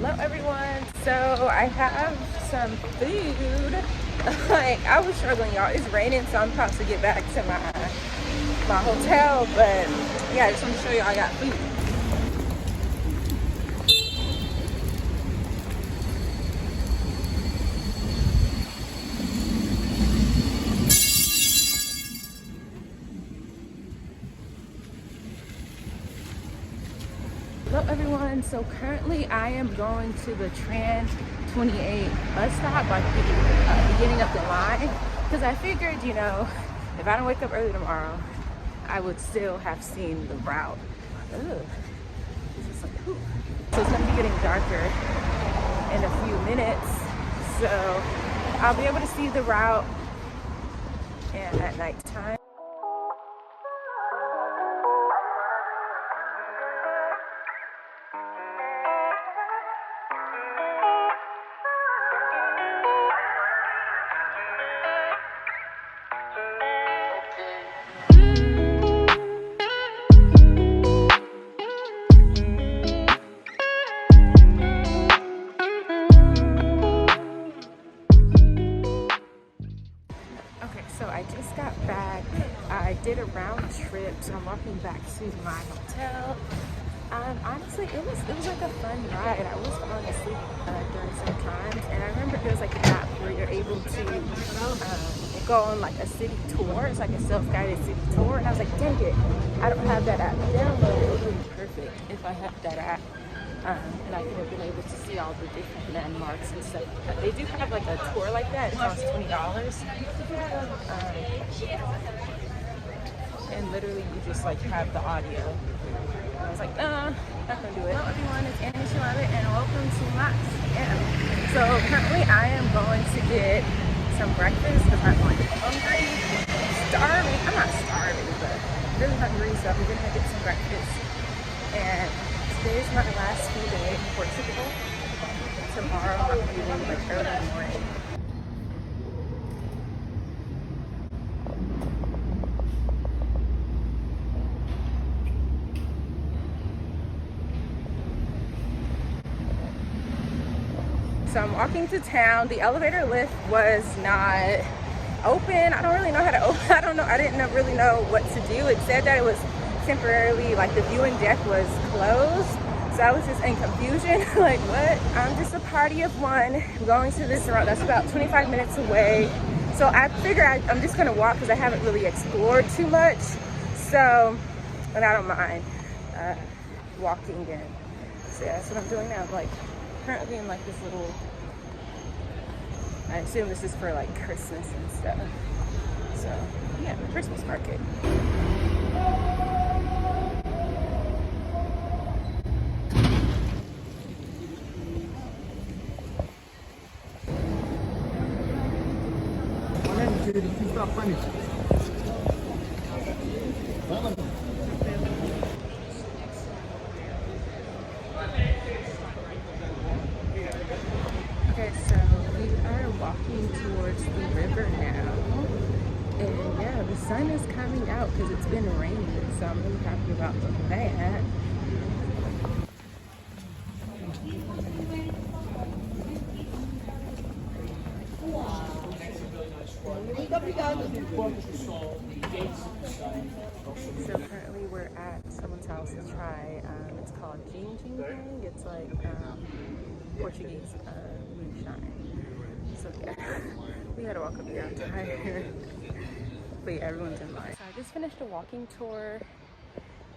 Hello everyone. So I have some food. Like I was struggling, y'all. It's raining, so I'm about to get back to my hotel. But yeah, I just want to show you I got food. Hello everyone. So currently I am going to the Tram 28 bus stop, like the beginning of the line, because I figured, you know, if I don't wake up early tomorrow, I would still have seen the route. Ugh. This is like, whew. So it's gonna be getting darker in a few minutes, so I'll be able to see the route and at nighttime. So I just got back. I did a round trip, so I'm walking back to my hotel. Honestly, it was like a fun ride. I was falling asleep during some times, and I remember there's like an app where you're able to go on like a city tour. It's like a self-guided city tour, and I was like, dang it, I don't have that app downloaded. It would be perfect if I had that app. And I could have been able to see all the different landmarks and stuff. They do have like a tour like that. It costs $20. And literally you just like have the audio. And I was like, nah, not gonna do it. Hello everyone, it's Annie Charlotte and welcome to my Tram. So currently I am going to get some breakfast because I'm like hungry, starving. I'm not starving, but really hungry, so I'm gonna get some breakfast. And today is my last full day in Portugal. Tomorrow I'm leaving like early in the morning. So I'm walking to town. The elevator lift was not open. I don't really know how to open. I didn't really know what to do. It said that it was temporarily, like the viewing deck was closed, so I was just in confusion. Like, what? I'm just a party of one going to this route that's about 25 minutes away, so I figure I'm just gonna walk because I haven't really explored too much, so, and I don't mind walking in. So yeah, that's what I'm doing now. Like currently in like this little, I assume this is for like Christmas and stuff, so yeah, the Christmas market. Okay, so we are walking towards the river now, and yeah, the sun is coming out because it's been raining, so I'm really happy about that. So currently we're at someone's house to try, it's called Jing Jing. It's like Portuguese moonshine. So yeah, we had to walk up here, I'm tired. But yeah, everyone's in line. So I just finished a walking tour,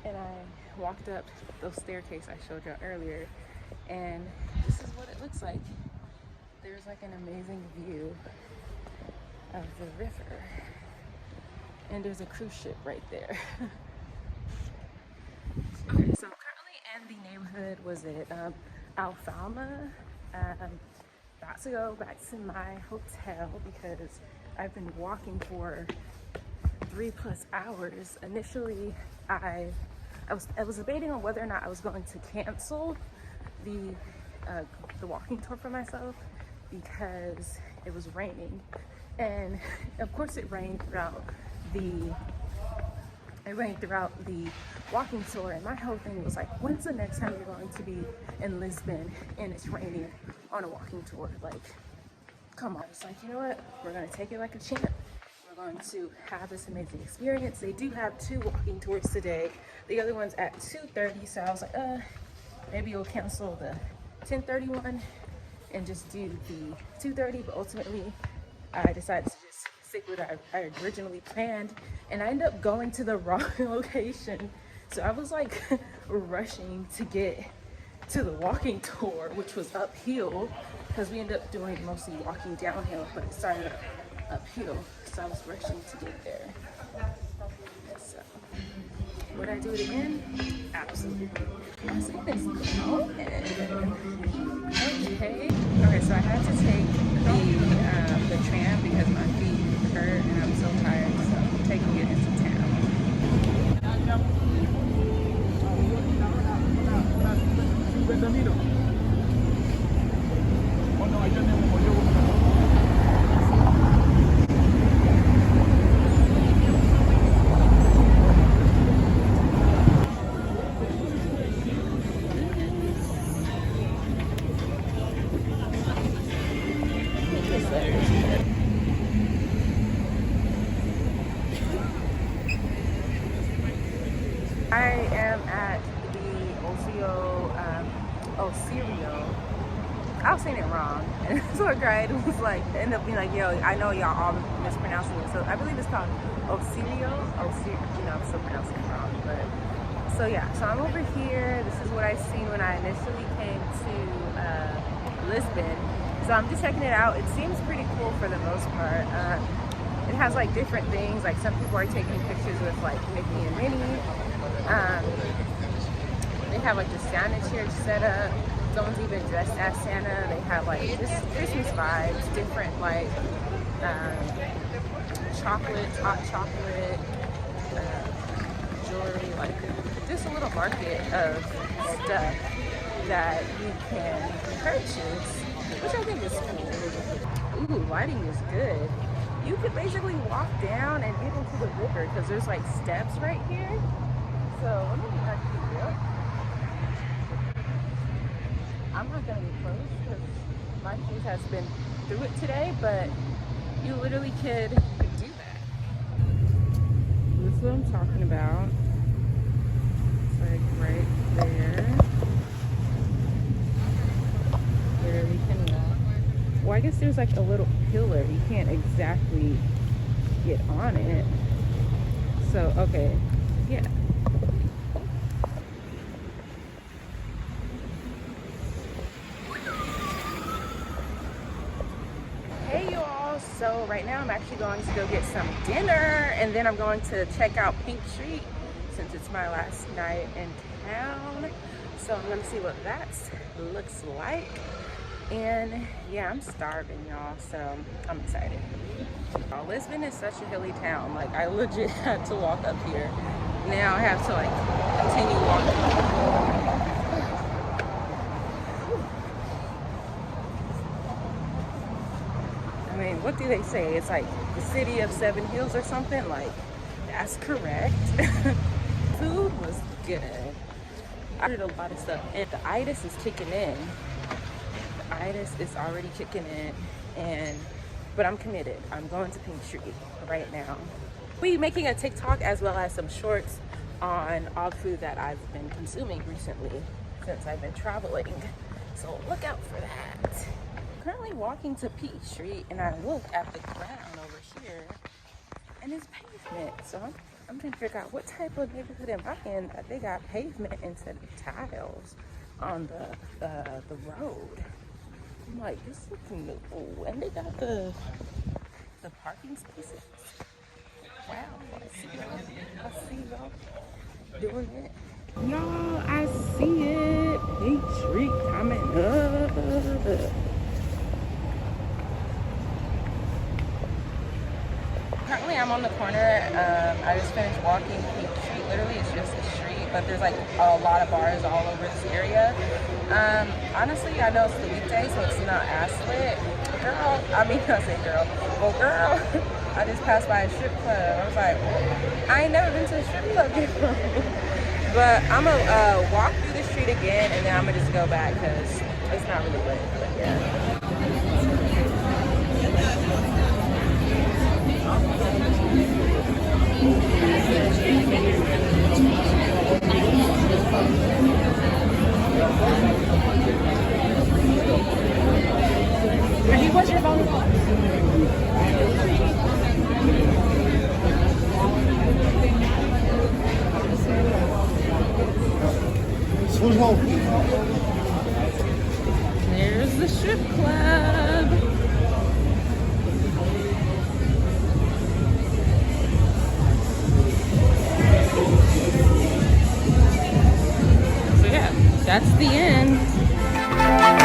and I walked up those staircase I showed you earlier, and this is what it looks like. There's like an amazing view of the river, and there's a cruise ship right there. Okay, so currently in the neighborhood, was it Alfama? About to go back to my hotel because I've been walking for 3+ hours. Initially I was debating on whether or not I was going to cancel the walking tour for myself because it was raining, and of course it rained throughout the it rained throughout the walking tour, and my whole thing was like, when's the next time you're going to be in Lisbon and it's raining on a walking tour? Like, come on. It's like, you know what? We're gonna take it like a champ. We're going to have this amazing experience. They do have 2 walking tours today. The other one's at 2:30, so I was like, maybe we'll cancel the 10:30 one and just do the 2:30, but ultimately I decided to just stick with what I originally planned, and I ended up going to the wrong location. So I was like rushing to get to the walking tour, which was uphill, because we ended up doing mostly walking downhill, but it started uphill, so I was rushing to get there. So would I do it again? Absolutely. Let's get this going. Okay, so I had to take the tram because my feet hurt and I'm so tired, so I'm taking it into town. I am at the Ocerio. I was saying it wrong, and so a guy was like, ended up being like, yo, I know y'all all mispronouncing it, so I believe it's called Ocerio. I'm still pronouncing it wrong, but so yeah, so I'm over here. This is what I seen when I initially came to Lisbon, so I'm just checking it out. It seems pretty cool for the most part. It has like different things, like some people are taking pictures with like Mickey and Minnie. They have like the Santa church set up. Someone's even dressed as Santa. They have like just Christmas vibes, different like hot chocolate, jewelry, like just a little market of stuff that you can purchase, which I think is cool. Ooh, lighting is good. You could basically walk down and get into the river because there's like steps right here. So let me actually do it. I'm not gonna get close because my shoes has been through it today, but you literally could do that. This is what I'm talking about. It's like right there. Where we can walk. Well, I guess there's like a little pillar. You can't exactly get on it. So, okay, yeah. Hey y'all, so right now I'm actually going to go get some dinner, and then I'm going to check out Pink Street since it's my last night in town. So I'm gonna see what that looks like. And yeah, I'm starving, y'all, so I'm excited. Lisbon is such a hilly town. Like, I legit had to walk up here. Now I have to like continue walking. I mean, what do they say? It's like the city of 7 hills or something. Like, that's correct. Food was good. I did a lot of stuff, and the itis is kicking in. The itis is already kicking in, but I'm committed. I'm going to Pink Street right now. We're making a TikTok as well as some shorts on all the food that I've been consuming recently since I've been traveling. So look out for that. Currently walking to Pink Street, and I look at the ground over here, and it's pavement. So I'm trying to figure out what type of neighborhood am I in that they got pavement instead of tiles on the road. I'm like, this looks new, and they got the parking spaces. Wow, I see y'all doing it. Y'all, I see it. Pink Street coming up. Currently, I'm on the corner. I just finished walking Pink Street. Literally, it's just a street, but there's like a lot of bars all over this area. Honestly, I know it's the weekday, so it's not as lit. Girl, I mean, I say girl. Well, girl, I just passed by a strip club. I was like, I ain't never been to a strip club before. But I'm gonna walk through the street again, and then I'm gonna just go back because it's not really lit. But yeah. What's your phone? There's the strip club. So yeah, that's the end.